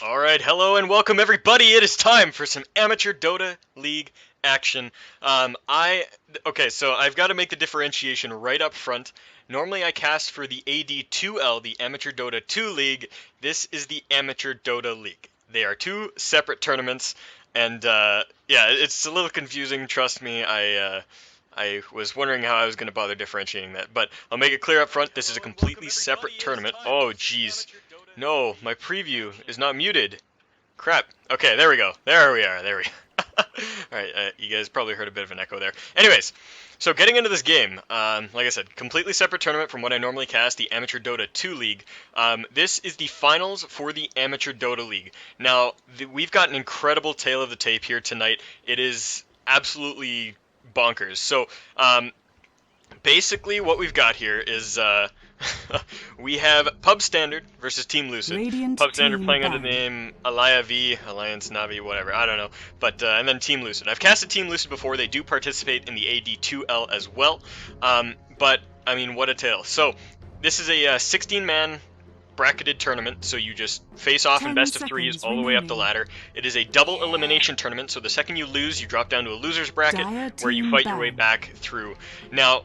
Alright, hello and welcome everybody. It is time for some amateur Dota League action. Okay, so I've got to make the differentiation right up front. Normally I cast for the AD2L, the Amateur Dota 2 League. This is the Amateur Dota League. They are two separate tournaments, and yeah, it's a little confusing, trust me. I was wondering how I was going to bother differentiating that, but I'll make it clear up front, this is a completely separate tournament. Oh, jeez. No, my preview is not muted. Crap. Okay, there we go. There we are. There we Alright, you guys probably heard a bit of an echo there. Anyways, so getting into this game, like I said, completely separate tournament from what I normally cast, the Amateur Dota 2 League. This is the finals for the Amateur Dota League. Now, we've got an incredible tale of the tape here tonight. It is absolutely bonkers. So, basically what we've got here is we have Pub Standard versus Team Lucid. Radiant Pub Standard Team playing Ban. under the name Alaya V, Alliance Navi, whatever, I don't know. But and then Team Lucid. I've casted Team Lucid before. They do participate in the AD2L as well. But I mean, what a tale. So this is a 16-man bracketed tournament, so you just face off in 10 best of threes seconds all the way up the remaining. ladder. It is a double elimination tournament, so the second you lose, you drop down to a loser's bracket Dire where you Team fight your way Ban. back through. Now,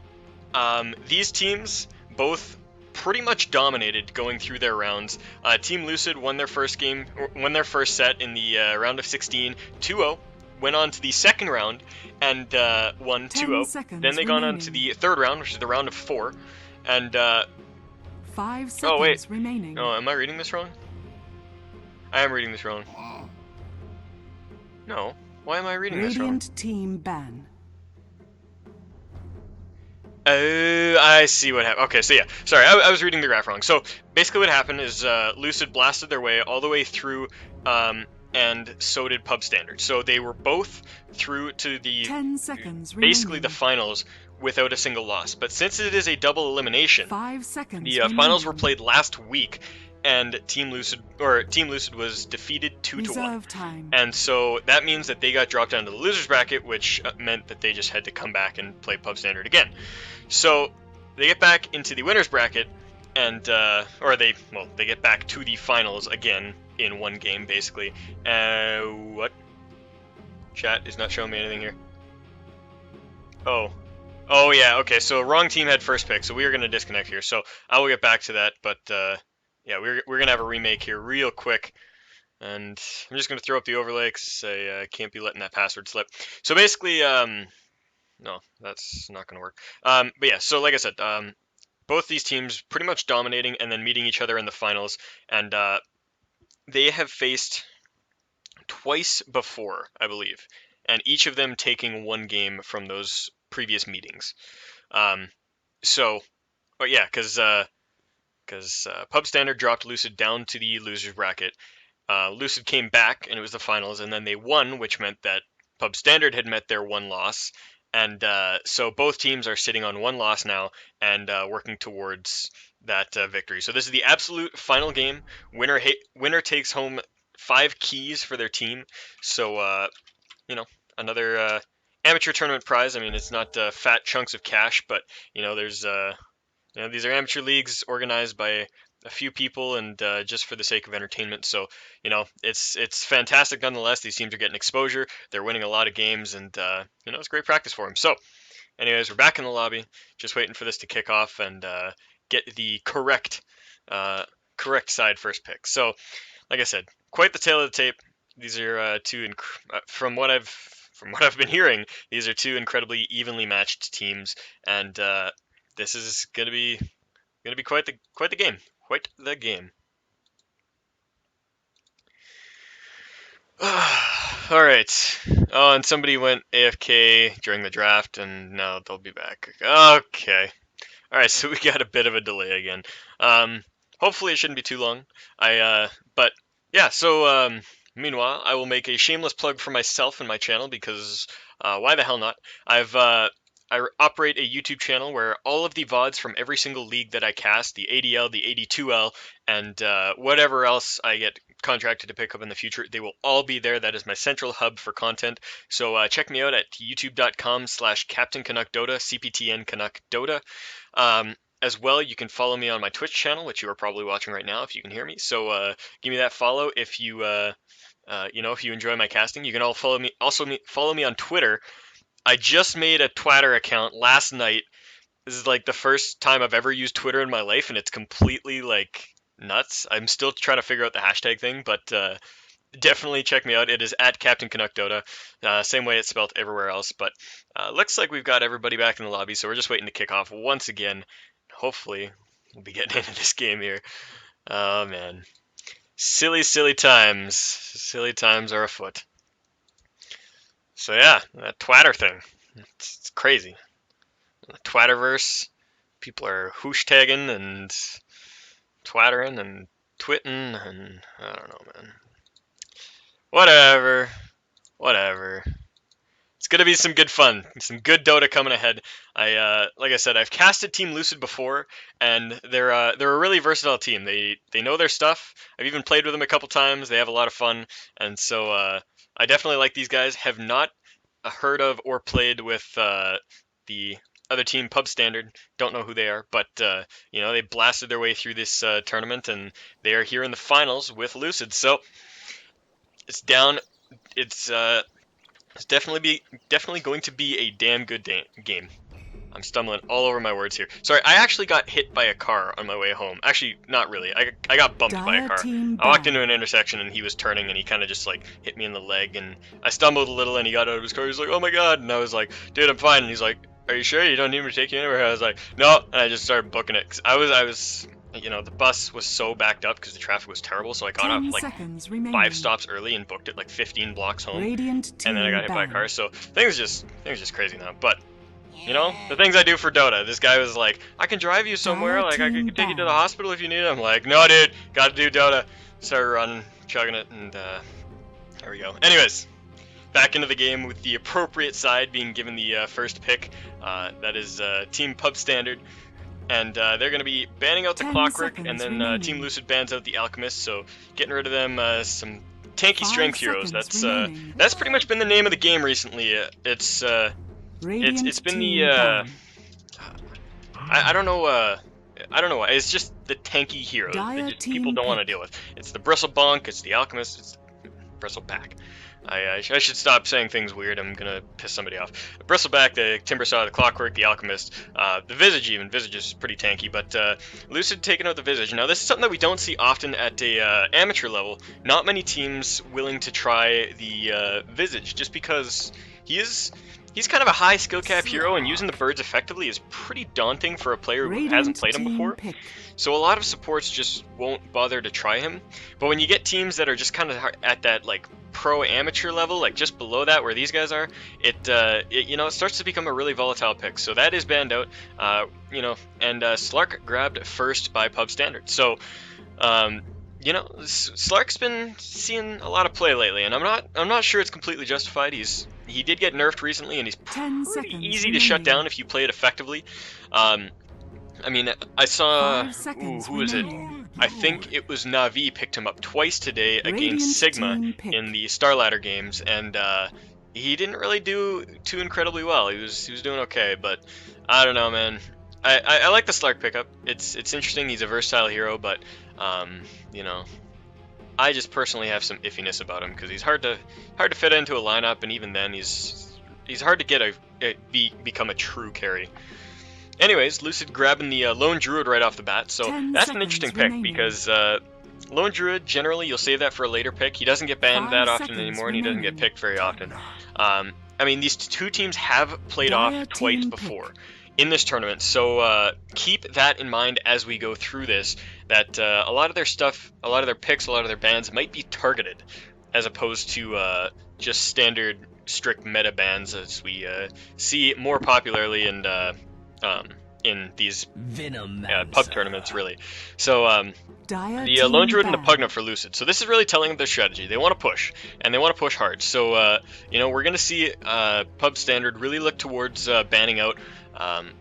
these teams both pretty much dominated going through their rounds. Team Lucid won their first set in the round of 16, 2-0. Went on to the second round and won 10 2-0. seconds Then they gone on remaining. to the third round, which is the round of 4. And 5 seconds oh wait, remaining. no, am I reading this wrong? I am reading this wrong. No, why am I reading this wrong? Radiant Team Ban. Oh, I see what happened. Okay, so yeah, sorry, I was reading the graph wrong. So basically what happened is Lucid blasted their way all the way through, and so did Pub Standard. So they were both through to the 10 seconds basically remaining. the finals without a single loss. But since it is a double elimination, 5 seconds the remaining. finals were played last week, and Team Lucid was defeated 2-1. Reserve time. And so that means that they got dropped down to the losers bracket, which meant that they just had to come back and play Pub Standard again. So they get back into the winners bracket, and they get back to the finals again in one game, basically. What? Chat is not showing me anything here. Oh yeah, okay, so wrong team had first pick, so we are going to disconnect here. So I will get back to that, but yeah, we're going to have a remake here real quick. And I'm just going to throw up the overlay because I can't be letting that password slip. So basically, no, that's not going to work. But yeah, so like I said, both these teams pretty much dominating and then meeting each other in the finals. And they have faced twice before, I believe. And each of them taking one game from those previous meetings. So, but yeah, because Pub Standard dropped Lucid down to the losers bracket. Lucid came back, and it was the finals, and then they won, which meant that Pub Standard had met their one loss, and so both teams are sitting on one loss now and working towards that victory. So this is the absolute final game. Winner takes home 5 keys for their team. So you know, another amateur tournament prize. I mean, it's not fat chunks of cash, but there's these are amateur leagues organized by a few people and just for the sake of entertainment. So it's fantastic nonetheless. These teams are getting exposure. They're winning a lot of games, and it's great practice for them. So anyways, we're back in the lobby, just waiting for this to kick off and get the correct side first pick. So like I said, quite the tale of the tape. These are from what I've been hearing, these are two incredibly evenly matched teams, and this is gonna be quite the game. Quite the game. All right. Oh, and somebody went AFK during the draft, and now they'll be back. Okay. All right. So we got a bit of a delay again. Hopefully it shouldn't be too long. But yeah. So meanwhile, I will make a shameless plug for myself and my channel because why the hell not? I operate a YouTube channel where all of the VODs from every single league that I cast, the ADL, the AD2L, and whatever else I get contracted to pick up in the future, they will all be there. That is my central hub for content. So check me out at youtube.com/Cptn.Canuck Dota, Cptn.Canuck Dota. as well, you can follow me on my Twitch channel, which you are probably watching right now if you can hear me. So give me that follow if you if you enjoy my casting. You can all follow me. Also, follow me on Twitter. I just made a Twitter account last night. This is like the first time I've ever used Twitter in my life, and it's completely like nuts. I'm still trying to figure out the hashtag thing, but definitely check me out. It is at Cptn.Canuck Dota, same way it's spelled everywhere else. But looks like we've got everybody back in the lobby, so we're just waiting to kick off once again. Hopefully, we'll be getting into this game here. Oh man, silly, silly times. Silly times are afoot. So yeah, that Twitter thing, it's crazy. The Twitterverse, people are hoosh-tagging and twattering and twitting, and I don't know, man. Whatever. Whatever. It's gonna be some good fun, some good Dota coming ahead. Like I said, I've casted Team Lucid before, and they're a really versatile team. They know their stuff. I've even played with them a couple times. They have a lot of fun, and so I definitely like these guys. Have not heard of or played with the other team, Pub Standard. Don't know who they are, but they blasted their way through this tournament, and they are here in the finals with Lucid. So it's down. It's definitely going to be a damn good game. I'm stumbling all over my words here. Sorry, I actually got hit by a car on my way home. Actually, not really. I got bumped by a car. I walked into an intersection and he was turning and he kind of just like hit me in the leg and I stumbled a little and he got out of his car. He was like, "Oh my god!" And I was like, "Dude, I'm fine." And he's like, "Are you sure you don't need me to take you anywhere?" I was like, "No," and I just started booking it because I was. The bus was so backed up because the traffic was terrible, so I got up like 5 stops early and booked it like 15 blocks home, and then I got hit by a car. So things are just crazy now. But the things I do for Dota. This guy was like, "I can drive you somewhere. Like I could take you to the hospital if you need it." I'm like, "No, dude, got to do Dota." Started running, chugging it, and there we go. Anyways, back into the game with the appropriate side being given the first pick. That is Team Pub Standard. And they're going to be banning out the Clockwork, and then Team Lucid bans out the Alchemist, so getting rid of them, some tanky strength heroes. That's pretty much been the name of the game recently. It's been the I don't know why. It's just the tanky heroes that just people don't want to deal with. It's the Bristlebonk, it's the Alchemist, it's Bristleback. I should stop saying things weird. I'm gonna piss somebody off. The Bristleback, the Timbersaw, the Clockwork, the Alchemist, the Visage even. Visage is pretty tanky, but Lucid taking out the Visage. Now this is something that we don't see often at a amateur level. Not many teams willing to try the Visage, just because he's kind of a high skill cap hero, and using the birds effectively is pretty daunting for a player who hasn't played him before. So a lot of supports just won't bother to try him. But when you get teams that are just kind of at that like pro amateur level, like just below that where these guys are, it starts to become a really volatile pick. So that is banned out, and Slark grabbed first by Pub Standard. So Slark's been seeing a lot of play lately, and I'm not sure it's completely justified. He did get nerfed recently, and he's pretty easy to shut down if you play it effectively. I saw who is it? I think it was Na'Vi picked him up twice today against Sigma in the Star Ladder games, and he didn't really do too incredibly well. He was doing okay, but I don't know, man. I like the Slark pickup. It's interesting. He's a versatile hero, but I just personally have some iffiness about him because he's hard to fit into a lineup, and even then he's hard to get become a true carry. Anyways, Lucid grabbing the Lone Druid right off the bat, so that's an interesting pick because Lone Druid, generally, you'll save that for a later pick. He doesn't get banned that often anymore, and he doesn't get picked very often. These two teams have played off twice before in this tournament, so keep that in mind as we go through this, that a lot of their stuff, a lot of their picks, a lot of their bans might be targeted, as opposed to just standard strict meta bans as we see more popularly in these pub tournaments, really. So the Lone Druid and the Pugna for Lucid. So this is really telling them their strategy. They want to push, and they want to push hard. So we're going to see Pub Standard really look towards banning out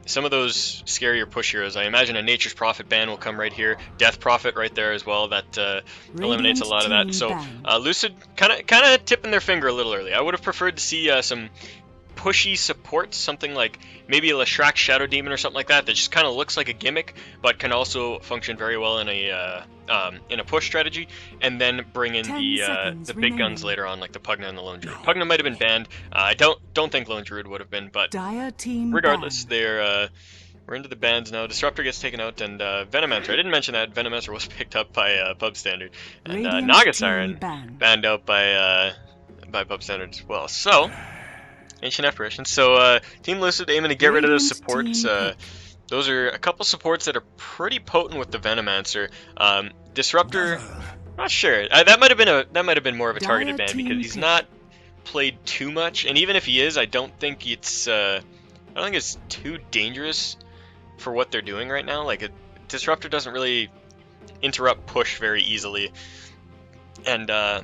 some of those scarier push heroes. I imagine a Nature's Prophet ban will come right here. Death Prophet right there as well. That eliminates a lot of that. So Lucid kind of tipping their finger a little early. I would have preferred to see some pushy support, something like maybe a Leshrac Shadow Demon or something like that, that just kind of looks like a gimmick, but can also function very well in a push strategy, and then bring in the big guns later on, like the Pugna and the Lone Druid. Pugna might have been banned. I don't think Lone Druid would have been, but regardless, we're into the bans now. Disruptor gets taken out, and Venomancer. I didn't mention that Venomancer was picked up by Pub Standard, and Naga Siren banned out by Pub Standard as well. So, Ancient Apparition. So, Team Lucid aiming to get rid of those supports. Those are a couple supports that are pretty potent with the Venomancer. Disruptor, not sure. That might have been more of a targeted ban because he's not played too much, and even if he is, I don't think it's too dangerous for what they're doing right now. Like, a Disruptor doesn't really interrupt push very easily, and I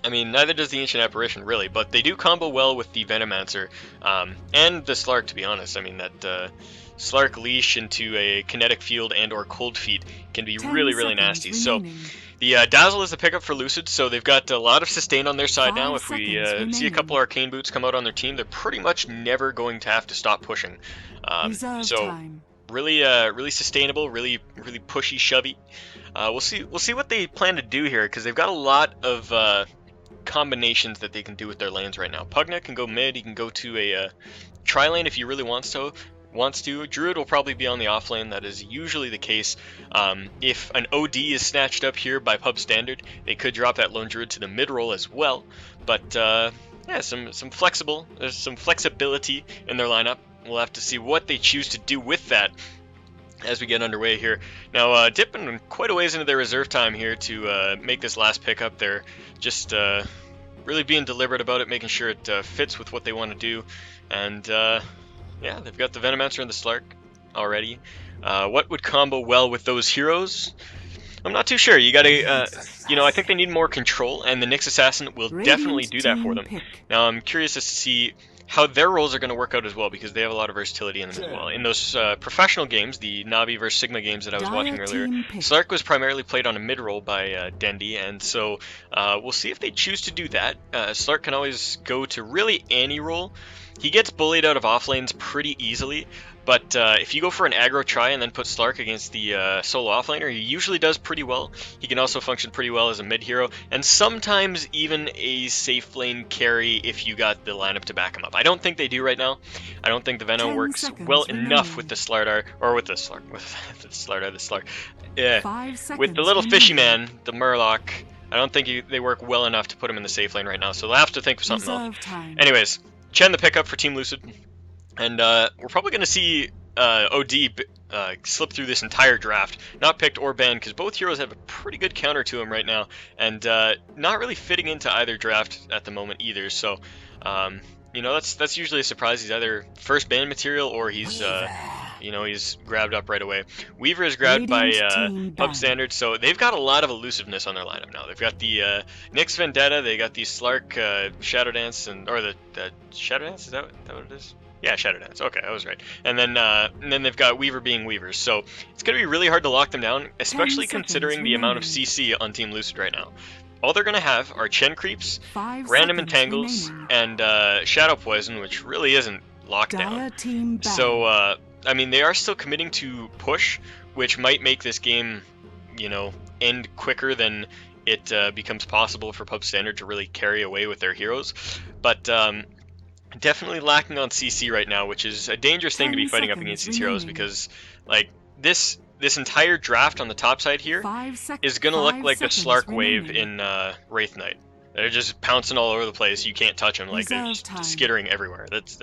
mean, neither does the Ancient Apparition really, but they do combo well with the Venomancer and the Slark, to be honest. I mean, that Slark leash into a kinetic field and or cold feet can be really nasty. So the Dazzle is the pickup for Lucid, so they've got a lot of sustain on their side now. If we see a couple Arcane Boots come out on their team, they're pretty much never going to have to stop pushing. So really sustainable, really pushy, shovey. We'll see what they plan to do here, because they've got a lot of combinations that they can do with their lanes right now. Pugna can go mid. He can go to a tri-lane if he really wants to. Druid will probably be on the off lane. That is usually the case. If an OD is snatched up here by Pub Standard, they could drop that Lone Druid to the mid roll as well. But yeah, there's some flexibility in their lineup. We'll have to see what they choose to do with that as we get underway here. Now, dipping quite a ways into their reserve time here to make this last pickup. They're just really being deliberate about it, making sure it fits with what they want to do. And yeah, they've got the Venomancer and the Slark already. What would combo well with those heroes? I'm not too sure. You gotta, I think they need more control, and the Nyx Assassin will definitely do that for them. Now, I'm curious to see how their roles are going to work out as well, because they have a lot of versatility in them as well. In those professional games, the Navi versus Sigma games that I was watching earlier, Slark was primarily played on a mid role by Dendi, and so we'll see if they choose to do that. Slark can always go to really any role. He gets bullied out of off lanes pretty easily, but if you go for an aggro try and then put Slark against the solo offlaner, he usually does pretty well. He can also function pretty well as a mid hero, and sometimes even a safe lane carry if you got the lineup to back him up. I don't think they do right now. I don't think the Veno works well enough with the Slardar, or with the Slark, yeah, with the little fishy man, the Murloc. I don't think they work well enough to put him in the safe lane right now, so they'll have to think of something else. Anyways, Chen the pickup for Team Lucid, and we're probably going to see OD slip through this entire draft, not picked or banned, because both heroes have a pretty good counter to him right now, and not really fitting into either draft at the moment either. So, that's usually a surprise. He's either first ban material or he's he's grabbed up right away. Weaver is grabbed by Pub Standard, so they've got a lot of elusiveness on their lineup now. They've got the Nyx Vendetta, they got the Slark Shadow Dance, or the Shadow Dance, is that what it is? Yeah, Shadow Dance. Okay, I was right. And then they've got Weaver being Weavers, so it's going to be really hard to lock them down, especially considering the amount of CC on Team Lucid right now. All they're going to have are Chen Creeps, Random Entangles, and Shadow Poison, which really isn't locked down. So, I mean, they are still committing to push, which might make this game, end quicker than it becomes possible for Pub Standard to really carry away with their heroes. But definitely lacking on CC right now, which is a dangerous thing to be fighting up against these heroes, because, like, this entire draft on the top side here is going to look like the Slark wave in Wraith Knight. They're just pouncing all over the place. You can't touch them. Like, they're just skittering everywhere. That's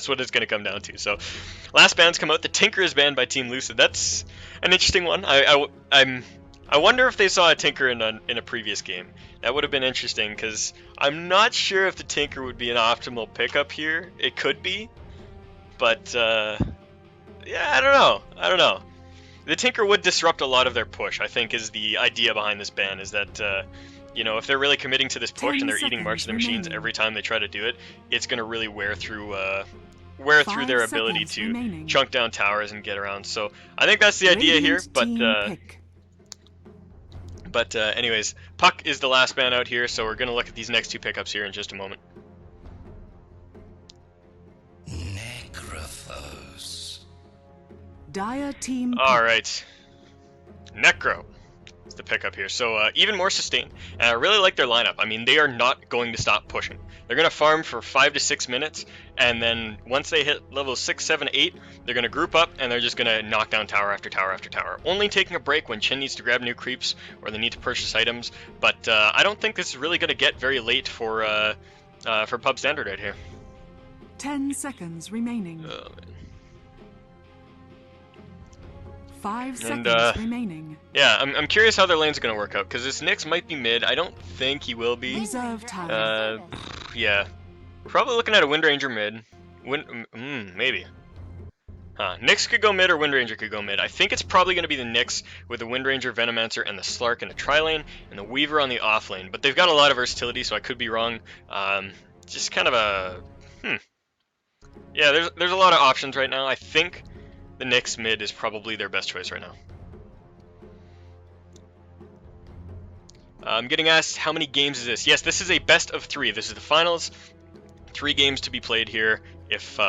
what it's going to come down to. So, last bans come out. The Tinker is banned by Team Lucid. That's an interesting one. I wonder if they saw a Tinker in a previous game. That would have been interesting, because I'm not sure if the Tinker would be an optimal pickup here. It could be, but yeah, I don't know. The Tinker would disrupt a lot of their push, I think, is the idea behind this ban, is that if they're really committing to this push and they're eating March of the Machines every time they try to do it, it's going to really wear through their ability to chunk down towers and get around. So I think that's the idea here, but anyways, Puck is the last ban out here, so we're going to look at these next two pickups here in just a moment. Dire team pick. Alright. Necro is the pickup here. So even more sustain. And I really like their lineup. I mean, they are not going to stop pushing. They're going to farm for 5 to 6 minutes, and then once they hit level 6, 7, 8, they're going to group up, and they're just going to knock down tower after tower after tower. Only taking a break when Chen needs to grab new creeps, or they need to purchase items. But I don't think this is really going to get very late for pub standard right here. 10 seconds remaining. 5 seconds remaining. Yeah, I'm curious how their lanes are going to work out, because this Nyx might be mid. I don't think he will be. Reserve time. Yeah. We're probably looking at a Wind Ranger mid. Maybe. Nyx could go mid or Wind Ranger could go mid. I think it's probably going to be the Nyx with the Wind Ranger, Venomancer, and the Slark in the tri-lane, and the Weaver on the off lane. But they've got a lot of versatility, so I could be wrong. Just kind of a... Yeah, there's a lot of options right now. I think the Nyx mid is probably their best choice right now. I'm getting asked, how many games is this? Yes, this is a best of 3. This is the finals. 3 games to be played here, if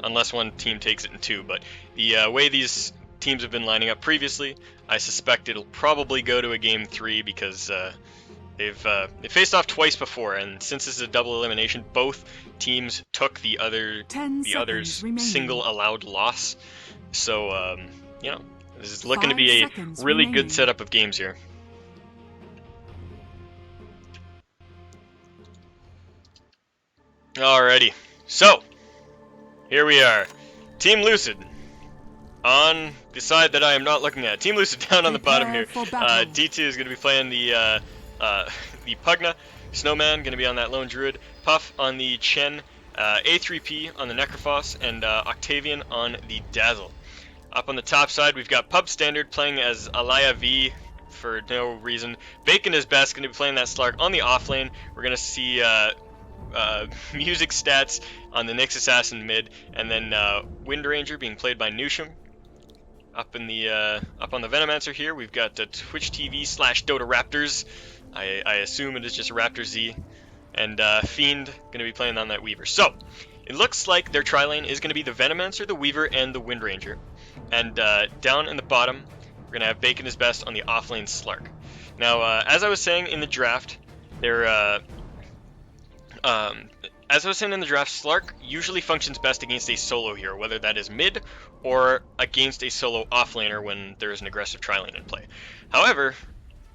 unless one team takes it in 2. But the way these teams have been lining up previously, I suspect it'll probably go to a game 3 because they faced off twice before, and since this is a double elimination, both teams took the other's single allowed loss. So you know, this is looking to be a really good setup of games here. Alrighty, so here we are. Team Lucid on the side that I am not looking at. Team Lucid down on the bottom here. D2 is going to be playing the Pugna. Snowman going to be on that Lone Druid. Puff on the Chen. A3P on the Necrophos. And Octavian on the Dazzle. Up on the top side, we've got Pub Standard playing as Alaya V for no reason. Bacon is best, going to be playing that Slark on the off lane. We're going to see music stats on the Nyx Assassin mid, and then Wind Ranger being played by Nusham. Up on the Venomancer here, we've got Twitch TV / Dota Raptors. I assume it is just Raptor Z, and Fiend going to be playing on that Weaver. So it looks like their tri-lane is going to be the Venomancer, the Weaver, and the Wind Ranger. And down in the bottom, we're going to have Bacon is best on the offlane Slark. Now, as I was saying in the draft, Slark usually functions best against a solo hero, whether that is mid or against a solo offlaner when there is an aggressive tri-lane in play. However,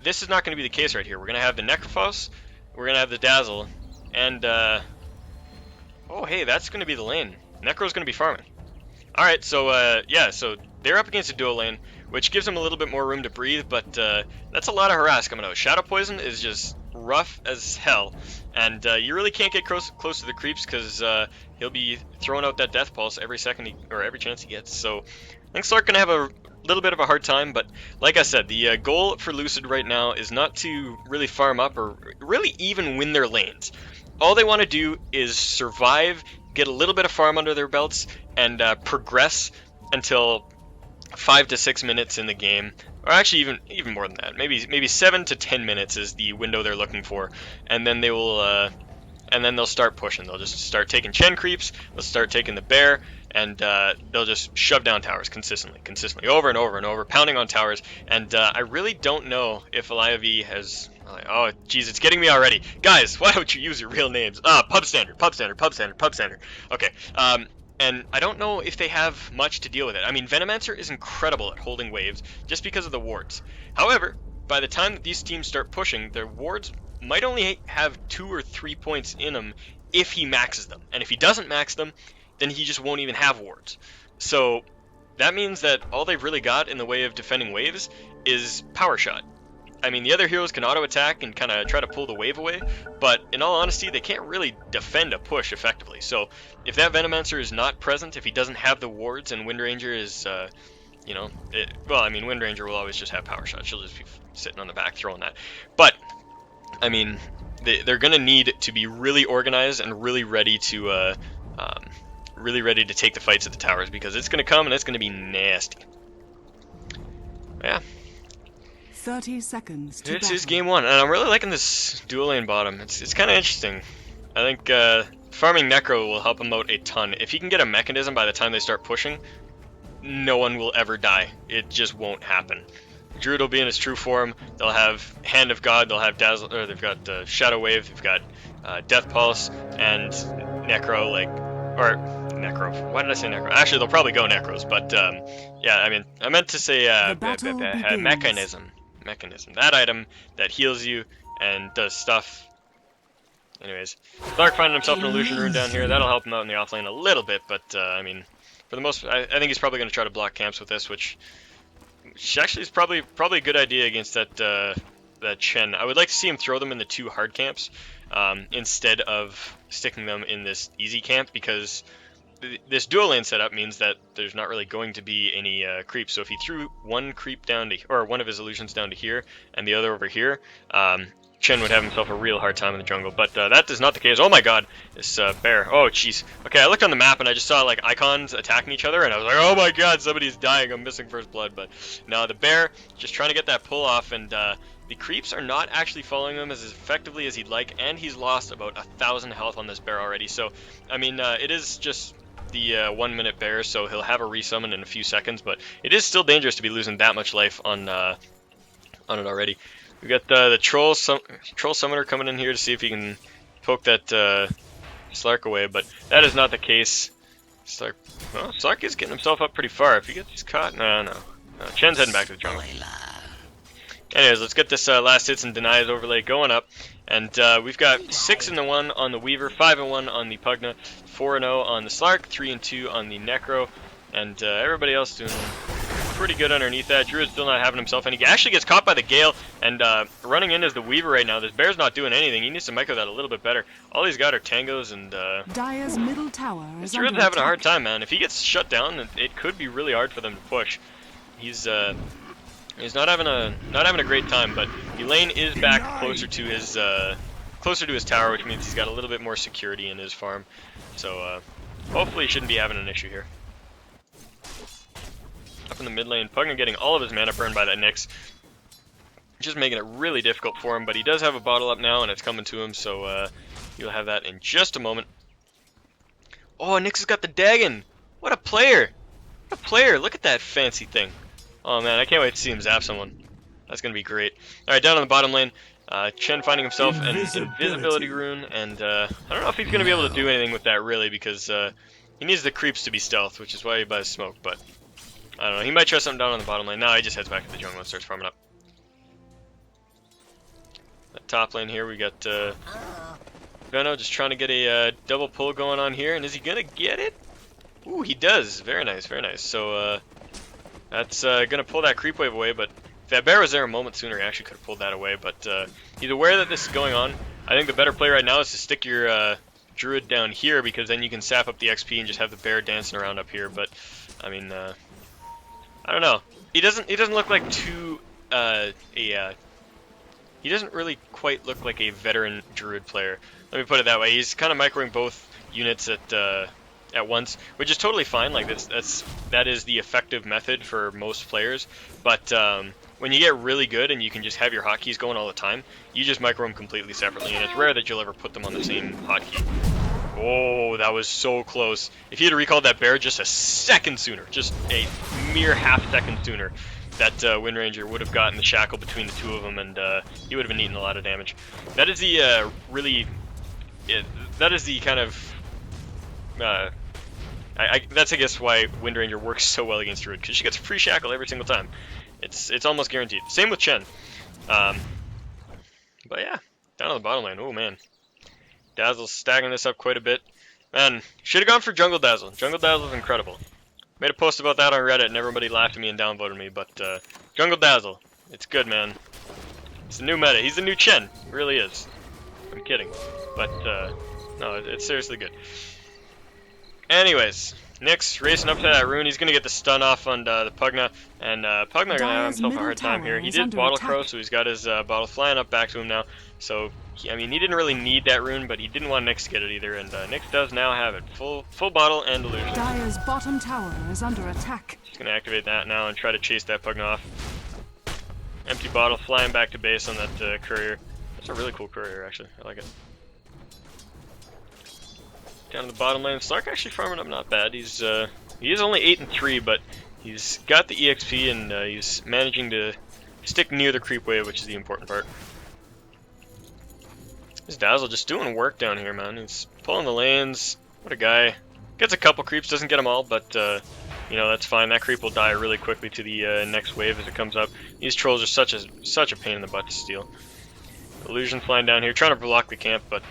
this is not going to be the case right here. We're going to have the Necrophos, we're going to have the Dazzle, and oh hey, that's going to be the lane. Necro's going to be farming. Alright, so yeah, so they're up against a dual lane, which gives them a little bit more room to breathe, but that's a lot of harass coming out. Shadow Poison is just rough as hell, and you really can't get close to the creeps because he'll be throwing out that death pulse every second or every chance he gets. So I think Slark gonna have a little bit of a hard time, but like I said, the goal for Lucid right now is not to really farm up or really even win their lanes. All they want to do is survive, get a little bit of farm under their belts, and progress until 5 to 6 minutes in the game, or actually even more than that. Maybe 7 to 10 minutes is the window they're looking for, and then they will and then they'll start pushing. They'll just start taking Chen creeps, they'll start taking the bear, and they'll just shove down towers consistently, over and over and over, pounding on towers. And I really don't know if Alaya V has... Oh, geez, it's getting me already. Guys, why don't you use your real names? Pub Standard. Okay, and I don't know if they have much to deal with it. I mean, Venomancer is incredible at holding waves just because of the wards. However, by the time that these teams start pushing, their wards might only have 2 or 3 points in them if he maxes them. And if he doesn't max them, then he just won't even have wards. So that means that all they've really got in the way of defending waves is Power Shot. I mean, the other heroes can auto-attack and kind of try to pull the wave away, but in all honesty, they can't really defend a push effectively. So if that Venomancer is not present, if he doesn't have the wards, and Wind Ranger is, well, I mean, Wind Ranger will always just have Power Shot. She'll just be sitting on the back throwing that. But, I mean, they're going to need to be really organized and really ready to take the fights at the towers, because it's going to come and it's going to be nasty. Yeah. 30 seconds to This is game 1, and I'm really liking this dual lane bottom. It's kind of interesting. I think farming Necro will help him out a ton. If he can get a mechanism by the time they start pushing, no one will ever die. It just won't happen. Druid will be in his true form. They'll have Hand of God. They'll have Dazzle, or they've got Shadow Wave. They've got Death Pulse and Necro, or Necro. Why did I say Necro? Actually, they'll probably go Necros, but yeah, I mean, I meant to say Mechanism. That item that heals you and does stuff. Anyways, Clark finding himself an illusion rune down here. That'll help him out in the offlane a little bit, but I mean, for the most, I think he's probably going to try to block camps with this, which actually is probably a good idea against that Chen. I would like to see him throw them in the 2 hard camps instead of sticking them in this easy camp, because this dual lane setup means that there's not really going to be any creeps. So if he threw one creep down to, or one of his illusions down to here and the other over here, Chen would have himself a real hard time in the jungle, but that is not the case. Oh my god, this bear. Oh jeez. Okay, I looked on the map and I just saw like icons attacking each other, and I was like, oh my god, somebody's dying. I'm missing first blood. But no, the bear just trying to get that pull off, and the creeps are not actually following him as effectively as he'd like, and he's lost about 1,000 health on this bear already. So I mean, it is just the 1 minute bear, so he'll have a resummon in a few seconds, but it is still dangerous to be losing that much life on it already. We got the troll summoner coming in here to see if he can poke that Slark away, but that is not the case. Slark is getting himself up pretty far. If he gets caught, no. Chen's heading back to the jungle. Anyways, let's get this last hits and denies overlay going up, and we've got 6-1 on the Weaver, 5-1 on the Pugna, 4-0 on the Slark, 3-2 on the Necro, and everybody else doing pretty good underneath that. Druid's still not having himself any. He actually gets caught by the Gale, and running in is the Weaver right now. This bear's not doing anything. He needs to micro that a little bit better. All he's got are tangos, and Dire's middle tower is Druid's having a hard time, man. If he gets shut down, it could be really hard for them to push. He's not having a great time, but the lane is back closer to his tower, which means he's got a little bit more security in his farm. So hopefully he shouldn't be having an issue here. Up in the mid lane, Pugna getting all of his mana burned by that Nyx, just making it really difficult for him, but he does have a bottle up now and it's coming to him, so he'll have that in just a moment. Oh, Nyx has got the Dagon! What a player! What a player! Look at that fancy thing. Oh man, I can't wait to see him zap someone. That's gonna be great. Alright, down on the bottom lane, Chen finding himself an invisibility rune, and I don't know if he's gonna be able to do anything with that really, because he needs the creeps to be stealth, which is why he buys smoke, but I don't know, he might try something down on the bottom lane. No, he just heads back to the jungle and starts farming up. That top lane here, we got Veno just trying to get a double pull going on here, and is he gonna get it? Ooh, he does. Very nice, very nice. So that's gonna pull that creep wave away, but if that bear was there a moment sooner, he actually could have pulled that away, but he's aware that this is going on. I think the better play right now is to stick your Druid down here, because then you can sap up the XP and just have the bear dancing around up here, but I mean, I don't know. He doesn't look like he doesn't really quite look like a veteran Druid player. Let me put it that way. He's kind of microing both units at once, which is totally fine. Like that is the effective method for most players. But when you get really good and you can just have your hotkeys going all the time, you just micro them completely separately, and it's rare that you'll ever put them on the same hotkey. Oh, that was so close. If he had recalled that bear just a second sooner, just a mere half second sooner, that Wind Ranger would have gotten the shackle between the two of them, and he would have been eating a lot of damage. That is the that is the kind of that's I guess why Wind Ranger works so well against Druid, because she gets a free shackle every single time. It's almost guaranteed. Same with Chen. But yeah, down on the bottom lane. Oh man, Dazzle's stacking this up quite a bit. Man, should have gone for Jungle Dazzle. Jungle Dazzle is incredible. Made a post about that on Reddit and everybody laughed at me and downvoted me, but Jungle Dazzle, it's good, man. It's the new meta. He's the new Chen. He really is. I'm kidding. But no, it's seriously good. Anyways, Nyx racing up to that rune. He's going to get the stun off on the Pugna, and Pugna going to have himself a hard time here. He did Bottle Crow, so he's got his bottle flying up back to him now. So, I mean, he didn't really need that rune, but he didn't want Nyx to get it either, and Nyx does now have it. Full bottle and illusion. Dire's bottom tower is under attack. He's going to activate that now and try to chase that Pugna off. Empty bottle flying back to base on that courier. That's a really cool courier, actually. I like it. Down to the bottom lane, Slark actually farming up not bad. He is only 8-3, but he's got the EXP, and he's managing to stick near the creep wave, which is the important part. This Dazzle just doing work down here, man. He's pulling the lanes. What a guy. Gets a couple creeps, doesn't get them all, but you know, that's fine. That creep will die really quickly to the next wave as it comes up. These trolls are such a pain in the butt to steal. Illusion flying down here, trying to block the camp, but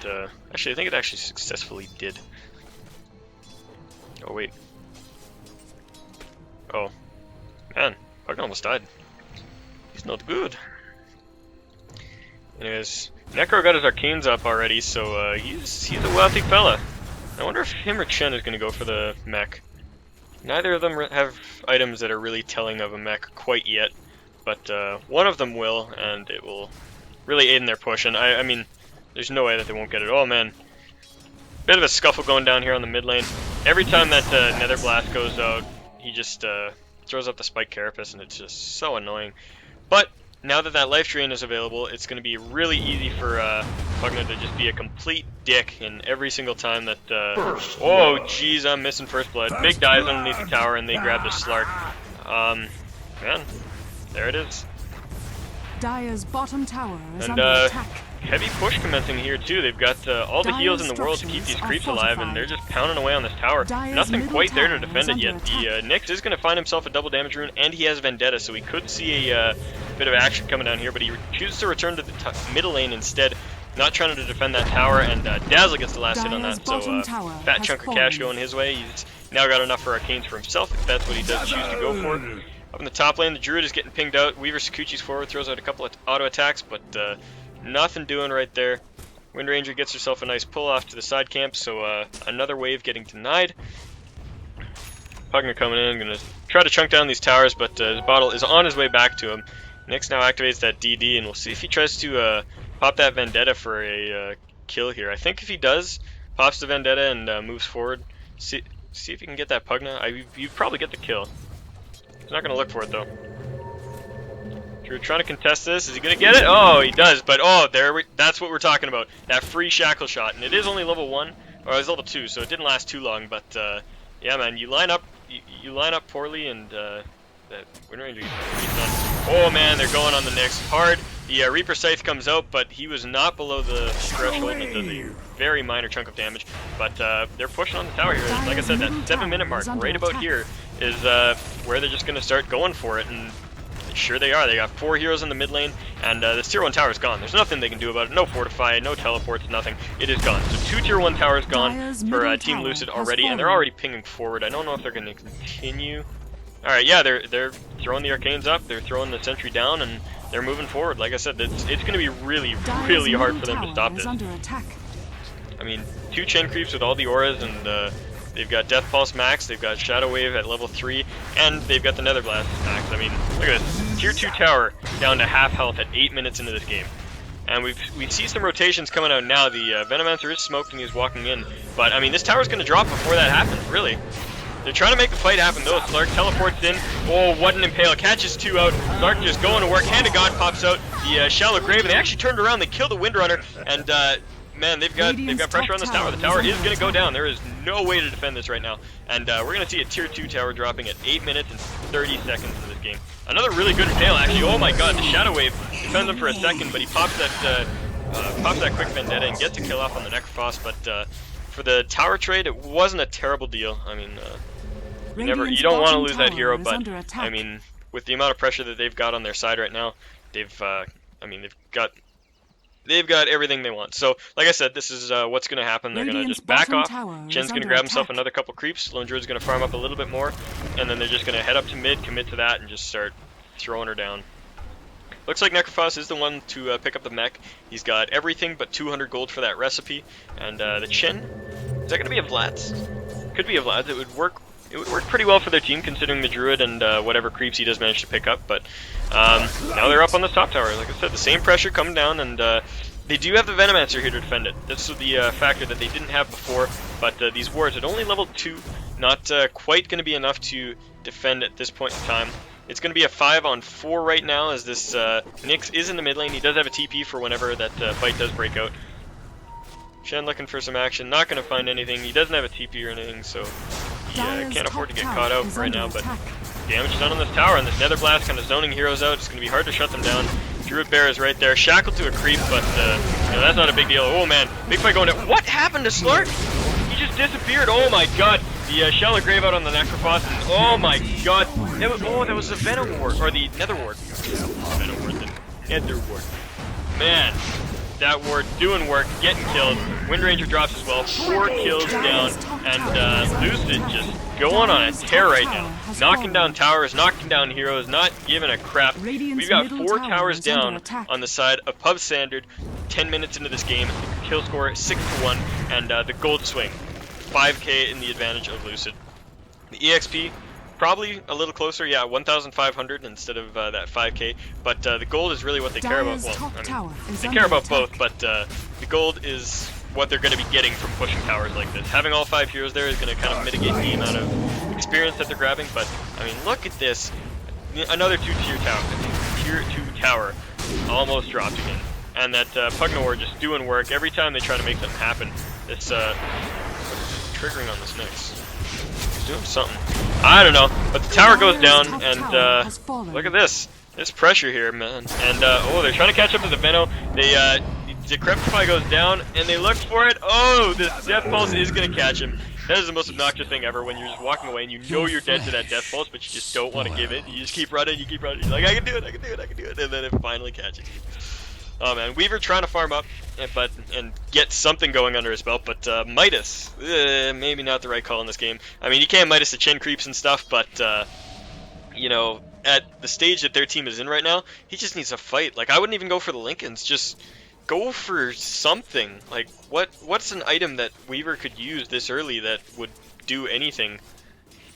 actually, I think it actually successfully did. Oh, wait. Oh. Man, Pugna almost died. He's not good. Anyways, Necro got his arcanes up already, so he's a wealthy fella. I wonder if him or Chen is going to go for the mech. Neither of them have items that are really telling of a mech quite yet, but one of them will, and it will really aid in their push. And I mean, there's no way that they won't get it. Oh man, bit of a scuffle going down here on the mid lane. Every time that Nether Blast goes out, he just throws up the Spike Carapace, and it's just so annoying. But now that that life drain is available, it's going to be really easy for Pugna to just be a complete dick in every single time that... oh, jeez, I'm missing first blood. Big dives underneath the tower, and they grab the Slark. Man, there it is. Dire's bottom tower is And under attack. heavy push commencing here, too. They've got all the heals in the world to keep these creeps alive, and they're just pounding away on this tower. Nothing quite there to defend it yet. The Nyx is going to find himself a double damage rune, and he has Vendetta, so we could see a bit of action coming down here, but he chooses to return to the middle lane instead, not trying to defend that tower, and Dazzle gets the last hit on that, so fat chunk of cash going his way. He's now got enough for arcanes for himself, if that's what he does choose to go for. Up in the top lane, the Druid is getting pinged out. Weaver Sakuchi's forward, throws out a couple of auto attacks, but nothing doing right there. Wind Ranger gets herself a nice pull off to the side camp, so another wave getting denied. Pugna coming in, gonna try to chunk down these towers, but his bottle is on his way back to him. Nyx now activates that DD, and we'll see if he tries to pop that Vendetta for a kill here. I think if he does, pops the Vendetta and moves forward, see if he can get that Pugna. You probably get the kill. He's not going to look for it, though. Drew trying to contest this. Is he going to get it? Oh, he does. But, oh, that's what we're talking about. That free shackle shot. And it is only level 1. Or it was level 2, so it didn't last too long. But, yeah, man, you line up poorly, and that Wind Ranger gets done. Oh, man, they're going on the Nyx hard. The Reaper Scythe comes out, but he was not below the threshold, and it does a very minor chunk of damage. But they're pushing on the tower here. Like I said, that 7-minute mark right about here is where they're just going to start going for it, and sure they are. They got 4 heroes in the mid lane, and this tier 1 tower is gone. There's nothing they can do about it. No fortify, no teleports, nothing. It is gone. So 2 tier 1 towers gone for Team Lucid already, and they're already pinging forward. I don't know if they're going to continue. Alright, yeah, they're throwing the arcanes up, they're throwing the sentry down, and they're moving forward. Like I said, it's going to be really, really hard for them to stop this. I mean, 2 chain creeps with all the auras, and they've got Death Pulse max, they've got Shadow Wave at level 3, and they've got the Nether Blast max. I mean, look at this. Tier 2 tower down to half health at 8 minutes into this game. And we see some rotations coming out now. The Venomancer is smoked and he's walking in. But, I mean, this tower's going to drop before that happens, really. They're trying to make the fight happen, though. Slark teleports in. Oh, what an impale. Catches 2 out. Slark just going to work. Hand of God pops out. The Shallow Grave, and they actually turned around. They killed the Windrunner, and man, they've got pressure on this tower. The tower is going to go down. There is no way to defend this right now. And we're going to see a tier 2 tower dropping at 8 minutes and 30 seconds in this game. Another really good impale, actually. Oh my god, the Shadow Wave defends him for a second, but he pops that quick Vendetta and gets a kill off on the Necrophos. But for the tower trade, it wasn't a terrible deal. I mean, you don't want to lose that hero, but I mean, with the amount of pressure that they've got on their side right now, they've got everything they want. So, like I said, this is what's going to happen. They're going to just back off. Shen's going to grab himself another couple creeps. Lone Druid's going to farm up a little bit more, and then they're just going to head up to mid, commit to that, and just start throwing her down. Looks like Necrophos is the one to pick up the mech. He's got everything but 200 gold for that recipe. And the Chen, is that going to be a Vlad's? Could be a Vlad's. It would work pretty well for their team, considering the Druid and whatever creeps he does manage to pick up. But now they're up on the top tower. Like I said, the same pressure coming down, and they do have the Venomancer here to defend it. This is the factor that they didn't have before, but these wards at only level 2, not quite going to be enough to defend at this point in time. It's going to be a 5-on-4 right now, as this Nyx is in the mid lane. He does have a TP for whenever that fight does break out. Shen looking for some action, not going to find anything. He doesn't have a TP or anything, so he can't afford to get caught out right now, but damage done on this tower, and this Nether Blast kind of zoning heroes out. It's going to be hard to shut them down. Druid Bear is right there, shackled to a creep, but you know, that's not a big deal. Oh man, big fight going down. What happened to Slark? He just disappeared. Oh my god. The Shallow Grave out on the Necrophos. Oh my god. That was the Venom Ward, or the Nether Ward. Venom Ward, the Nether Ward. Man, that ward doing work, getting killed. Wind Ranger drops as well. 4 kills down, and Lucid just going on a tear right now. Knocking down towers, knocking down heroes, not giving a crap. We've got 4 towers down on the side of Pub Standard. 10 minutes into this game, kill score 6-1, and the gold swing. 5k in the advantage of Lucid. The EXP, probably a little closer, yeah, 1,500 instead of that 5k, but the gold is really what they care about. Well, I mean, they care about both, but the gold is what they're going to be getting from pushing towers like this. Having all 5 heroes there is going to kind of mitigate the amount of experience that they're grabbing, but, I mean, look at this. Another Tier 2 tower almost dropped again. And that Pugnawar just doing work every time they try to make something happen. It's, triggering on this Nyx. He's doing something. I don't know, but the tower goes down, and look at this. This pressure here, man. And oh, they're trying to catch up to the Veno. They Decrepify goes down, and they look for it. Oh, this Death Pulse is gonna catch him. That is the most obnoxious thing ever, when you're just walking away and you know you're dead to that Death Pulse, but you just don't want to give it. You just keep running, you keep running. You're like, I can do it, I can do it, I can do it, and then it finally catches you. Oh man, Weaver trying to farm up, and get something going under his belt, but Midas, maybe not the right call in this game. I mean, you can't Midas the chin creeps and stuff, but you know, at the stage that their team is in right now, he just needs to fight. Like, I wouldn't even go for the Lincolns, just go for something. Like, what's an item that Weaver could use this early that would do anything?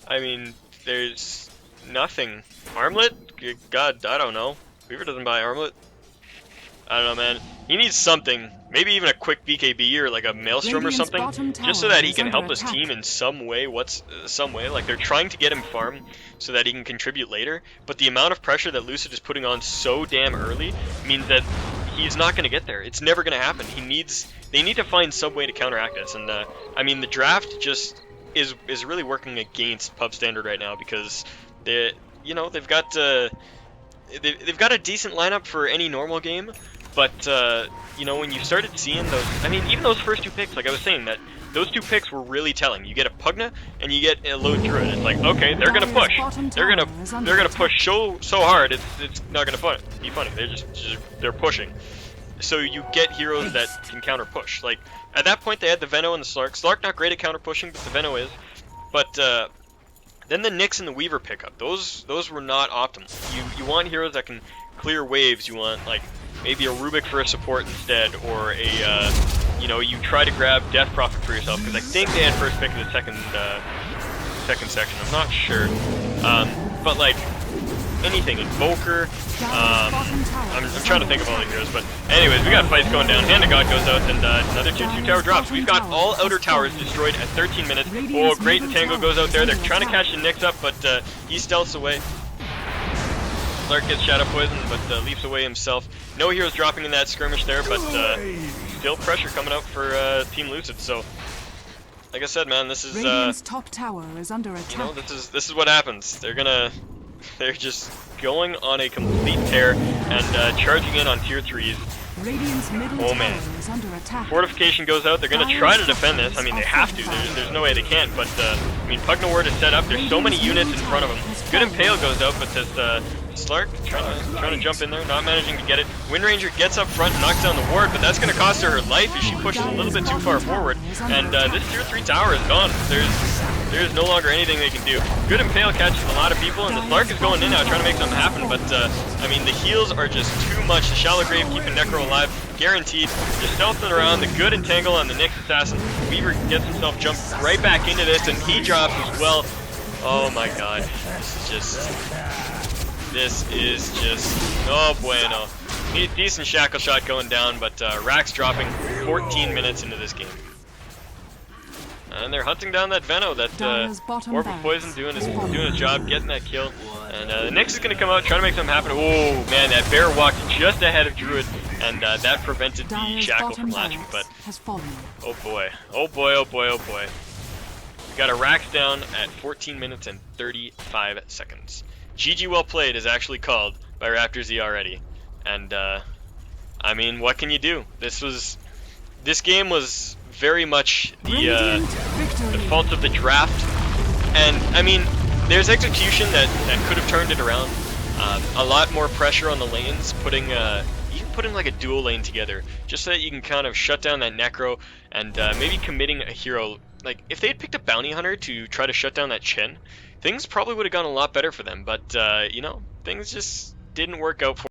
I mean, there's nothing. Armlet? God, I don't know. Weaver doesn't buy Armlet. I don't know, man. He needs something. Maybe even a quick BKB or like a Maelstrom or something, just so that he can help his team in some way. Some way? Like, they're trying to get him farm so that he can contribute later, but the amount of pressure that Lucid is putting on so damn early means that he's not going to get there. It's never going to happen. They need to find some way to counteract this, and I mean, the draft just is really working against Pub Standard right now, because they've got a decent lineup for any normal game. But, you know, when you started seeing those, I mean, even those first 2 picks, like I was saying, that those 2 picks were really telling. You get a Pugna and you get a Lone Druid. It's like, okay, they're gonna push. They're gonna push so hard. It's not gonna be funny. They're pushing. So you get heroes that can counter push. Like, at that point, they had the Veno and the Slark. Slark not great at counter pushing, but the Veno is. But then the Nyx and the Weaver pickup. Those were not optimal. You want heroes that can clear waves. You want, like, maybe a Rubik for a support instead, or a, you know, you try to grab Death Prophet for yourself, because I think they had first pick in the second section, I'm not sure, but like, anything, Invoker, I'm trying to think of all the heroes, but anyways, we got fights going down, Hand of God goes out, and another 2/2 tower drops. We've got all outer towers destroyed at 13 minutes, oh, Great Entangle goes out there, they're trying to catch the Nyx up, but he stealths away. Slark gets Shadow Poison, but leaps away himself. No heroes dropping in that skirmish there, but still pressure coming out for Team Lucid. So, like I said, man, this is top tower is under attack. you know, this is what happens. They're just going on a complete tear and charging in on tier 3s. Oh man, Fortification goes out. They're gonna try to defend this. I mean, they have to. There's no way they can't. But I mean, Pugnaward is set up. There's so many units in front of them. Good Impale goes out, but this Slark trying to jump in there, not managing to get it. Wind Ranger gets up front and knocks down the ward, but that's gonna cost her life if she pushes a little bit too far forward. And this tier 3 tower is gone. There's no longer anything they can do. Good Impale catches a lot of people, and the Slark is going in now trying to make something happen, but I mean, the heals are just too much. The Shallow Grave keeping Necro alive, guaranteed. Just stealthing around, the good Entangle on the Nyx Assassin. Weaver gets himself jumped right back into this, and he drops as well. Oh my god. This is just no bueno. Decent Shackle Shot going down, but Rax dropping 14 minutes into this game. And they're hunting down that Veno, that Orb of Poison doing a job, getting that kill. And the Nyx is going to come out, trying to make something happen. Oh man, that bear walked just ahead of Druid, and that prevented the Shackle from latching. But oh boy, oh boy, oh boy, oh boy. got a rack down at 14 minutes and 35 seconds. GG well played is actually called by Raptor-Z already. And, I mean, what can you do? This game was very much the fault of the draft. And, I mean, there's execution that could have turned it around. A lot more pressure on the lanes, putting like a dual lane together, just so that you can kind of shut down that Necro, and maybe committing a hero. Like, if they had picked a Bounty Hunter to try to shut down that Chen, things probably would have gone a lot better for them, but, you know, things just didn't work out for